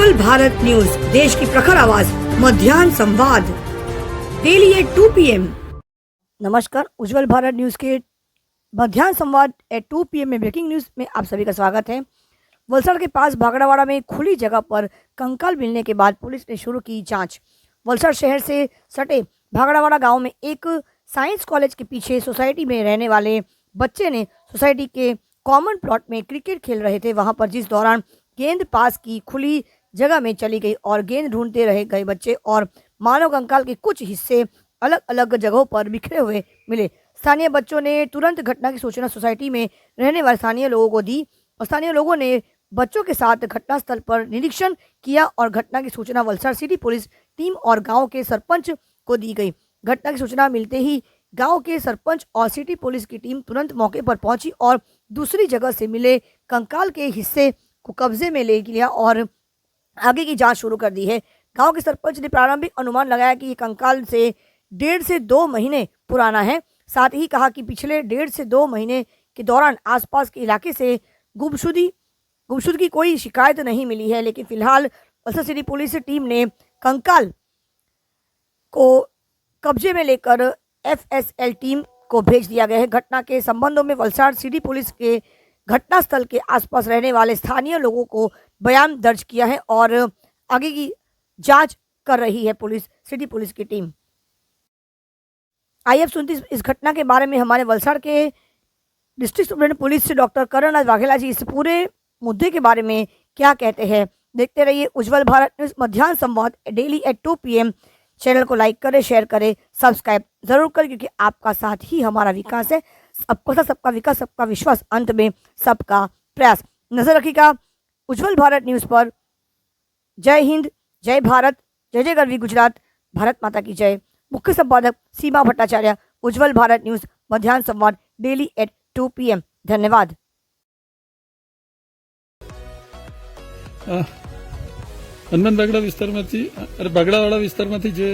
उज्जवल Bharat news, देश की प्रखर आवाज, मध्याह्न संवाद, डेली एट 2 PM। नमस्कार, उज्जवल भारत न्यूज के मध्याह्न संवाद एट 2 PM में ब्रेकिंग न्यूज में आप सभी का स्वागत है। वलसाड़ के पास भागड़ावाड़ा में खुली जगह पर कंकाल मिलने के बाद पुलिस ने शुरू की जांच। वलसाड़ शहर से सटे भागड़ावाड़ा गांव में एक साइंस कॉलेज के पीछे सोसाइटी में रहने वाले बच्चे ने सोसाइटी के कॉमन प्लॉट में क्रिकेट खेल रहे थे। वहां पर जिस दौरान गेंद पास की खुली जगह में चली गई और गेंद ढूंढते रह गए बच्चे और मानव कंकाल के कुछ हिस्से अलग अलग जगहों पर बिखरे हुए मिले। स्थानीय बच्चों ने तुरंत घटना की सूचना सोसाइटी में रहने वाले स्थानीय लोगों को दी और स्थानीय लोगों ने बच्चों के साथ घटनास्थल पर निरीक्षण किया और घटना की सूचना वलसाड़ सिटी पुलिस टीम और गांव के सरपंच को दी गई। घटना की सूचना मिलते ही गांव के सरपंच और सिटी पुलिस की टीम तुरंत मौके पर पहुंची और दूसरी जगह से मिले कंकाल के हिस्से को कब्जे में ले लिया और आगे की जांच शुरू कर दी है। गांव के सरपंच ने प्रारंभिक अनुमान लगाया कि ये कंकाल से 1.5 से 2 महीने पुराना है। साथ ही कहा कि पिछले 1.5 से 2 महीने के दौरान आसपास के इलाके से गुमशुदगी की कोई शिकायत नहीं मिली है, लेकिन फिलहाल वलसाड़ सिटी पुलिस टीम ने कंकाल को कब्जे में लेकर FSL टीम को भेज दिया गया है। घटना के संबंधों में वलसाड़ सिटी पुलिस के घटनास्थल के आसपास रहने वाले स्थानीय लोगों को बयान दर्ज किया है और आगे की जांच कर रही है सिटी पुलिस की टीम। आइए अब सुनते इस घटना के बारे में हमारे वलसाड़ के डिस्ट्रिक्ट सुपरिटेंडेंट पुलिस से डॉक्टर करण वाघेला जी इस पूरे मुद्दे के बारे में क्या कहते हैं। देखते रहिए उज्जवल भारत न्यूज मध्याह्न संवाद डेली एट 2 PM। चैनल को लाइक करें, शेयर करें, सब्सक्राइब जरूर करें, क्योंकि आपका साथ ही हमारा विकास है। सबका साथ, सबका विकास, सबका विश्वास, अंत में सबका प्रयास। नजर रखिएगा उज्जवल भारत न्यूज पर। जय हिंद, जय भारत, जय जय गरवी गुजरात, भारत माता की जय। मुख्य संपादक सीमा भट्टाचार्य, उज्जवल भारत न्यूज मध्याह्न संवाद डेली एट 2 PM। धन्यवाद। હનુમાન બાગડા વિસ્તારમાંથી બાગડાવાળા વિસ્તારમાંથી જે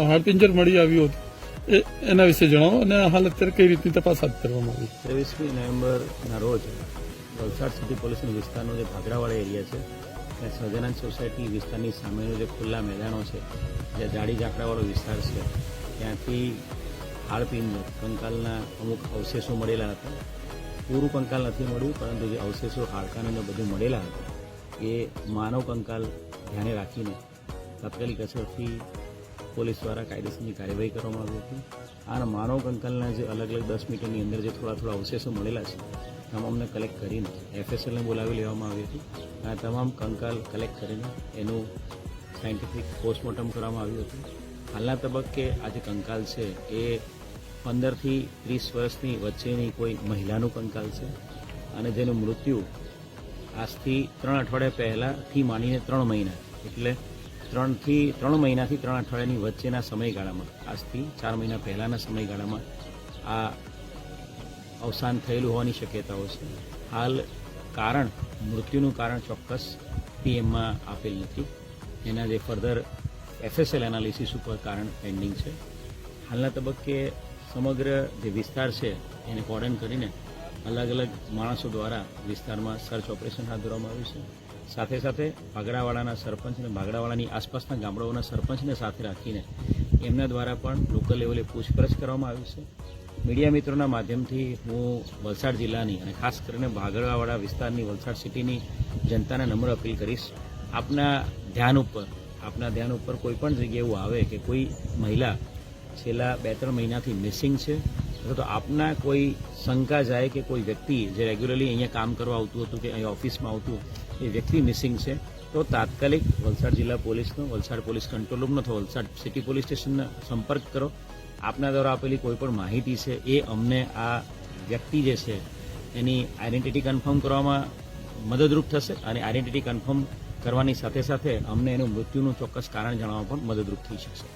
હાડપિંજર મળી આવ્યું હતું એના વિશે જણાવો અને હાલ અત્યારે કઈ રીતની તપાસ હાથ ધરવામાં આવી। 23મી નવેમ્બરના રોજ વલસાડ સિટી પોલીસનો વિસ્તારનો જે ભાગડાવાળા એરિયા છે ત્યાં સહજાનંદ સોસાયટી વિસ્તારની સામેનો જે ખુલ્લા મેદાનો છે, જે જાડી ઝાકડાવાળો વિસ્તાર છે, ત્યાંથી હાડપિંજર કંકાલના અમુક અવશેષો મળેલા હતા। પૂરું કંકાલ નથી મળ્યું, પરંતુ જે અવશેષો હાડકાને બધું મળેલા હતા એ માનવ કંકાલ ધ્યાને રાખીને તાત્કાલિક અસરથી પોલીસ દ્વારા કાયદેસરની કાર્યવાહી કરવામાં આવી હતી। આ માનવ કંકાલના જે અલગ અલગ 10 મીટરની અંદર જે થોડા અવશેષો મળેલા છે તમામને કલેક્ટ કરીને FSLને બોલાવી લેવામાં આવી હતી। આ તમામ કંકાલ કલેક્ટ કરીને એનું સાયન્ટિફિક પોસ્ટમોર્ટમ કરવામાં આવ્યું હતું। હાલના તબક્કે આ જે કંકાલ છે એ 15 થી 30 વર્ષની વચ્ચેની કોઈ મહિલાનું કંકાલ છે અને જેનું મૃત્યુ આજથી 3 અઠવાડિયા પહેલાંથી માંડીને 3 મહિના એટલે 3 મહિનાથી 3 અઠવાડિયાની વચ્ચેના સમયગાળામાં આજથી 4 મહિના પહેલાંના સમયગાળામાં આ અવસાન થયેલું હોવાની શક્યતાઓ છે। હાલ મૃત્યુનું કારણ ચોક્કસ PMમાં આપેલ નથી। એના જે ફર્ધર FSL એનાલિસિસ ઉપર કારણ પેન્ડિંગ છે। હાલના તબક્કે સમગ્ર જે વિસ્તાર છે એને કોર્ડન કરીને अलग अलग माणसों द्वारा विस्तार में सर्च ऑपरेशन हाथ धरवामां आव्युं छे। साथे साथे भागड़ावाड़ाना सरपंच ने भागड़ावाड़ानी आसपासना गामडाओना सरपंचने साथे राखीने एमना द्वारा पण लोकल लेवले पूछपरछ करवामां आवी छे। मीडिया मित्रोना माध्यमथी हूँ वलसाड जिल्लानी अने खास करीने भागड़ावाड़ा विस्तारनी वलसाड सिटीनी जनताने नम्र अपील करीश, आपना ध्यान उपर कोईपण जग्याए एवुं आवे के कोई महिला छेल्ला 2-3 महीनाथी मिसिंग छे तो आपना कोई शंका जाए कि कोई व्यक्ति जो रेग्युलरली अहीं काम करवा आवतुं हतुं के अहीं ऑफिस में आवतुं ए व्यक्ति मिसिंग है तो तात्कालिक वलसाड जिला पुलिसनो, वलसाड पुलिस कंट्रोल रूमनो अथवा वलसाड सिटी पुलिस स्टेशननो संपर्क करो। आपना द्वारा आपेली कोईपण माहिती है ए अमने आ व्यक्ति जे छे एनी आइडेंटिटी कन्फर्म करवामां मददरूप थशे अने आइडेंटिटी कन्फर्म करवानी साथे साथे अमने एनुं मृत्युनुं चोक्कस कारण जणाववामां पण मददरूप थई शकशे।